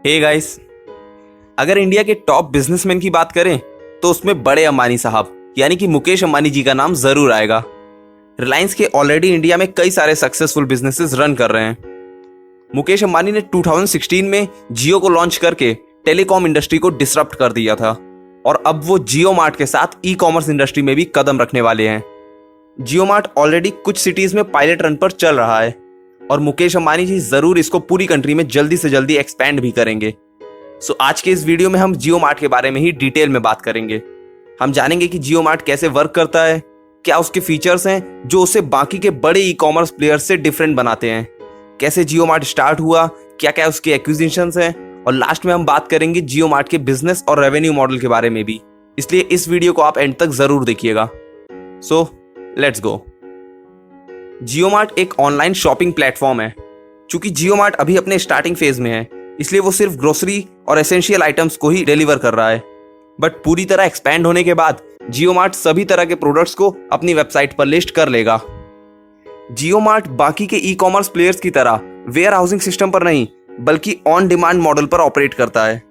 Hey guys, अगर India के top businessman की बात करें तो उसमें बड़े अंबानी साहब यानी कि मुकेश अंबानी जी का नाम जरूर आएगा। रिलायंस के ऑलरेडी इंडिया में कई सारे सक्सेसफुल बिजनेसेस रन कर रहे हैं। मुकेश अंबानी ने 2016 में जियो को लॉन्च करके टेलीकॉम इंडस्ट्री को डिसरप्ट कर दिया था और अब वो जियो मार्ट के साथ ई कॉमर्स इंडस्ट्री में भी कदम रखने वाले हैं। जियो मार्ट ऑलरेडी कुछ सिटीज में पायलट रन पर चल रहा है और मुकेश अंबानी जी जरूर इसको पूरी कंट्री में जल्दी से जल्दी एक्सपैंड भी करेंगे। सो आज के इस वीडियो में हम जियो मार्ट के बारे में ही डिटेल में बात करेंगे। हम जानेंगे कि जियो मार्ट कैसे वर्क करता है, क्या उसके फीचर्स हैं जो उसे बाकी के बड़े ई कॉमर्स प्लेयर्स से डिफरेंट बनाते हैं, कैसे जियो मार्ट स्टार्ट हुआ, क्या क्या उसके एक्विजिशंस हैं, और लास्ट में हम बात करेंगे जियो मार्ट के बिजनेस और रेवेन्यू मॉडल के बारे में भी। इसलिए इस वीडियो को आप एंड तक जरूर देखिएगा। So let's go. Jio mart एक ऑनलाइन शॉपिंग प्लेटफॉर्म है। चूंकि जियो मार्ट अभी अपने स्टार्टिंग फेज में है, इसलिए वो सिर्फ ग्रोसरी और एसेंशियल आइटम्स को ही डिलीवर कर रहा है। बट पूरी तरह एक्सपैंड होने के बाद जियो मार्ट सभी तरह के प्रोडक्ट्स को अपनी वेबसाइट पर लिस्ट कर लेगा। जियो मार्ट बाकी के ई कॉमर्स प्लेयर्स की तरह वेयर हाउसिंग सिस्टम पर नहीं, बल्कि ऑन डिमांड मॉडल पर ऑपरेट करता है।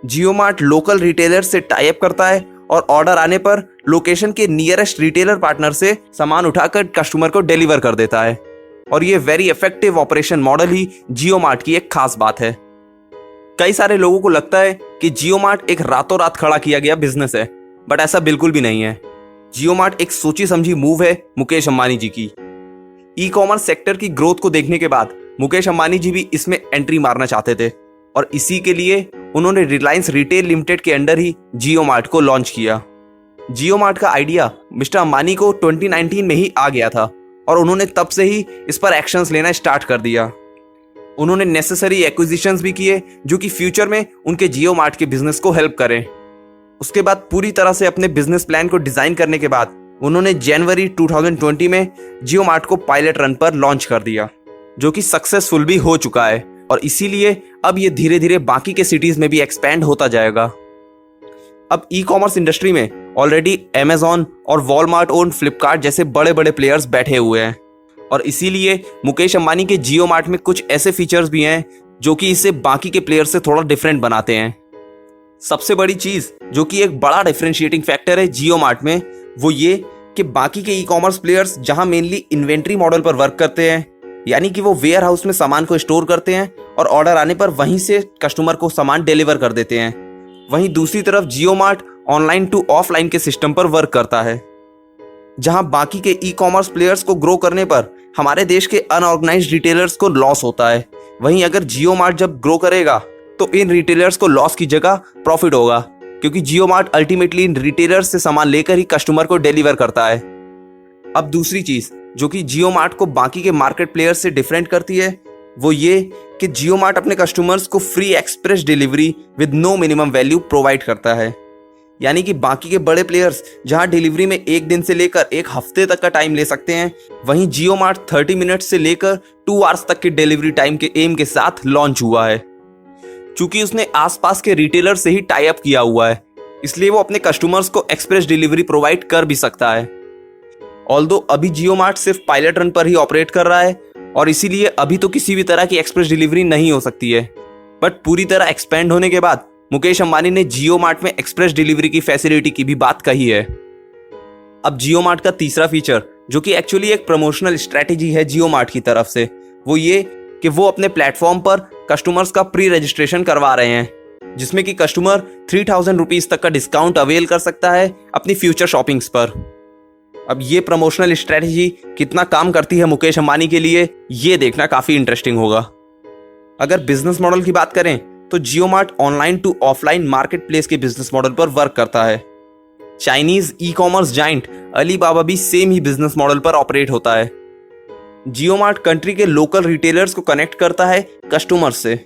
जियो मार्ट लोकल रिटेलर से टाई अप करता है और ऑर्डर आने पर लोकेशन के नियरेस्ट रिटेलर पार्टनर से सामान उठाकर कस्टमर को डिलीवर कर देता है। और ये वेरी इफेक्टिव ऑपरेशन मॉडल ही जियो मार्ट की एक खास बात है। कई सारे लोगों को लगता है कि जियो मार्ट एक रातों रात खड़ा किया गया बिजनेस है, बट ऐसा बिल्कुल भी नहीं है। जियो मार्ट एक सोची समझी मूव है मुकेश अंबानी जी की। ई कॉमर्स सेक्टर की ग्रोथ को देखने के बाद मुकेश अंबानी जी भी इसमें एंट्री मारना चाहते थे और इसी के लिए उन्होंने रिलायंस रिटेल लिमिटेड के अंडर ही जियो मार्ट को लॉन्च किया। जियो मार्ट का आइडिया मिस्टर अंबानी को 2019 में ही आ गया था और उन्होंने तब से ही इस पर एक्शंस लेना स्टार्ट कर दिया। उन्होंने नेसेसरी एक्विजिशंस भी किए जो कि फ्यूचर में उनके जियो मार्ट के बिजनेस को हेल्प करें। उसके बाद पूरी तरह से अपने बिजनेस प्लान को डिजाइन करने के बाद उन्होंने जनवरी 2020 में जियो मार्ट को पायलट रन पर लॉन्च कर दिया, जो कि सक्सेसफुल भी हो चुका है और इसीलिए अब ये धीरे धीरे बाकी के सिटीज में भी एक्सपैंड होता जाएगा। अब ई कॉमर्स इंडस्ट्री में ऑलरेडी Amazon और वॉलमार्ट और फ्लिपकार्ट जैसे बड़े बड़े प्लेयर्स बैठे हुए हैं और इसीलिए मुकेश अंबानी के जियो मार्ट में कुछ ऐसे फीचर्स भी हैं जो कि इसे बाकी के प्लेयर्स से थोड़ा डिफरेंट बनाते हैं। सबसे बड़ी चीज जो कि एक बड़ा डिफरेंशिएटिंग फैक्टर है जियो मार्ट में, वो ये कि बाकी के ई कॉमर्स प्लेयर्स जहां मेनली इन्वेंट्री मॉडल पर वर्क करते हैं, यानी कि वो वेयर हाउस में सामान को स्टोर करते हैं और ऑर्डर आने पर वहीं से कस्टमर को सामान डिलीवर कर देते हैं, वहीं दूसरी तरफ जियो मार्ट ऑनलाइन टू ऑफलाइन के सिस्टम पर वर्क करता है। जहां बाकी के ई कॉमर्स प्लेयर्स को ग्रो करने पर हमारे देश के अनऑर्गेनाइज्ड रिटेलर्स को लॉस होता है, वहीं अगर जियो मार्ट जब ग्रो करेगा तो इन रिटेलर्स को लॉस की जगह प्रॉफिट होगा, क्योंकि जियो मार्ट अल्टीमेटली इन रिटेलर्स से सामान लेकर ही कस्टमर को डिलीवर करता है। अब दूसरी चीज जो कि जियो मार्ट को बाकी के मार्केट प्लेयर्स से डिफरेंट करती है, वो ये कि जियो मार्ट अपने कस्टमर्स को free express delivery with no minimum value provide करता है। यानी कि बाकी के बड़े प्लेयर्स जहां डिलीवरी में एक दिन से लेकर एक हफ्ते तक का टाइम ले सकते हैं, वहीं जियो मार्ट 30 मिनट से लेकर 2 आवर्स तक के डिलीवरी टाइम के एम के साथ लॉन्च हुआ है। चूंकि उसने आसपास के रिटेलर से ही टाई अप किया हुआ है, इसलिए वो अपने कस्टमर्स को एक्सप्रेस डिलीवरी प्रोवाइड कर भी सकता है। ऑल्दो अभी जियो मार्ट सिर्फ पायलट रन पर ही ऑपरेट कर रहा है और इसीलिए अभी तो किसी भी तरह की एक्सप्रेस डिलीवरी नहीं हो सकती है, बट पूरी तरह एक्सपेंड होने के बाद मुकेश अंबानी ने जियो मार्ट में एक्सप्रेस डिलीवरी की फैसिलिटी की भी बात कही है। अब जियो मार्ट का तीसरा फीचर जो कि एक्चुअली एक प्रमोशनल स्ट्रेटेजी है जियो मार्ट की तरफ से, वो ये कि वो अपने प्लेटफॉर्म पर कस्टमर्स का प्री रजिस्ट्रेशन करवा रहे हैं, जिसमें कि कस्टमर 3000 रुपीज तक का डिस्काउंट अवेल कर सकता है अपनी फ्यूचर शॉपिंग्स पर। अब ये प्रमोशनल स्ट्रेटेजी कितना काम करती है मुकेश अंबानी के लिए, ये देखना काफी इंटरेस्टिंग होगा। अगर बिजनेस मॉडल की बात करें तो Jio Mart online to offline market place के बिजनेस मॉडल पर वर्क करता है। Chinese e commerce giant Alibaba भी सेम ही बिजनेस मॉडल पर ऑपरेट होता है। जियो मार्ट कंट्री के लोकल रिटेलर्स को कनेक्ट करता है कस्टमर्स से।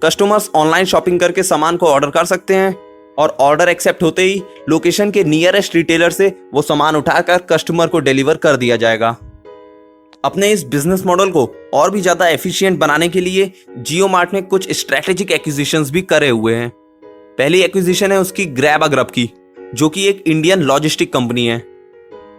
कस्टमर्स ऑनलाइन शॉपिंग करके सामान को ऑर्डर कर सकते हैं और ऑर्डर एक्सेप्ट होते ही लोकेशन के नियरेस्ट रिटेलर से वो सामान उठाकर कस्टमर को डिलीवर कर दिया जाएगा। अपने इस बिजनेस मॉडल को और भी ज्यादा एफिशिएंट बनाने के लिए जियो मार्ट ने कुछ स्ट्रेटेजिक एक्विजिशंस भी करे हुए हैं। पहली एक्विजिशन है उसकी ग्रैब अ ग्रब की, जो कि एक इंडियन लॉजिस्टिक कंपनी है।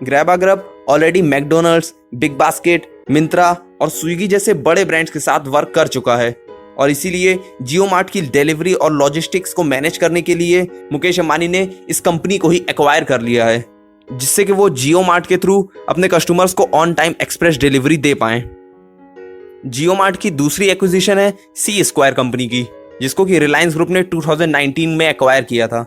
Grab a grub already McDonald's, big basket, Myntra और स्विगी जैसे बड़े ब्रांड्स के साथ वर्क कर चुका है और इसीलिए जियो मार्ट की डिलीवरी और लॉजिस्टिक्स को मैनेज करने के लिए मुकेश अंबानी ने इस कंपनी को ही एक्वायर कर लिया है, जिससे कि वो जियो मार्ट के थ्रू अपने कस्टमर्स को ऑन टाइम एक्सप्रेस डिलीवरी दे पाएं। जियो मार्ट की दूसरी एक्विजिशन है सी स्क्वायर कंपनी की, जिसको कि रिलायंस ग्रुप ने 2019 में एक्वायर किया था।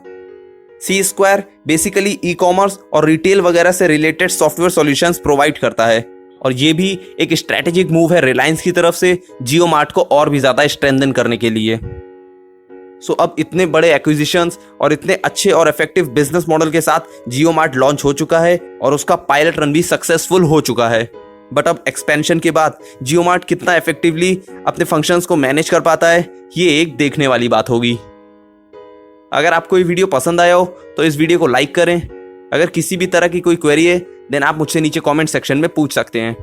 सी स्क्वायर बेसिकली ई कॉमर्स और रिटेल वगैरह से रिलेटेड सॉफ्टवेयर सॉल्यूशंस प्रोवाइड करता है, और ये भी एक स्ट्रैटेजिक मूव है रिलायंस की तरफ से जियो मार्ट को और भी ज़्यादा स्ट्रेंथन करने के लिए। सो अब इतने बड़े एक्विजिशंस और इतने अच्छे और इफेक्टिव बिजनेस मॉडल के साथ जियो मार्ट लॉन्च हो चुका है और उसका पायलट रन भी सक्सेसफुल हो चुका है। बट अब एक्सपेंशन के बाद जियो मार्ट कितना इफेक्टिवली अपने फंक्शंस को मैनेज कर पाता है, ये एक देखने वाली बात होगी। अगर आपको ये वीडियो पसंद आया हो तो इस वीडियो को लाइक करें। अगर किसी भी तरह की कोई क्वेरी है देन आप मुझसे नीचे कमेंट सेक्शन में पूछ सकते हैं।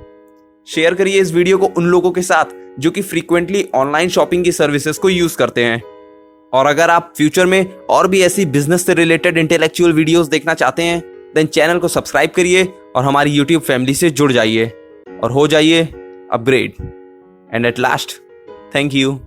शेयर करिए इस वीडियो को उन लोगों के साथ जो कि फ्रीक्वेंटली ऑनलाइन शॉपिंग की सर्विसेज को यूज करते हैं। और अगर आप फ्यूचर में और भी ऐसी बिजनेस से रिलेटेड इंटेलेक्चुअल वीडियोस देखना चाहते हैं देन चैनल को सब्सक्राइब करिए और हमारी यूट्यूब फैमिली से जुड़ जाइए और हो जाइए upgrade. And at last, thank you.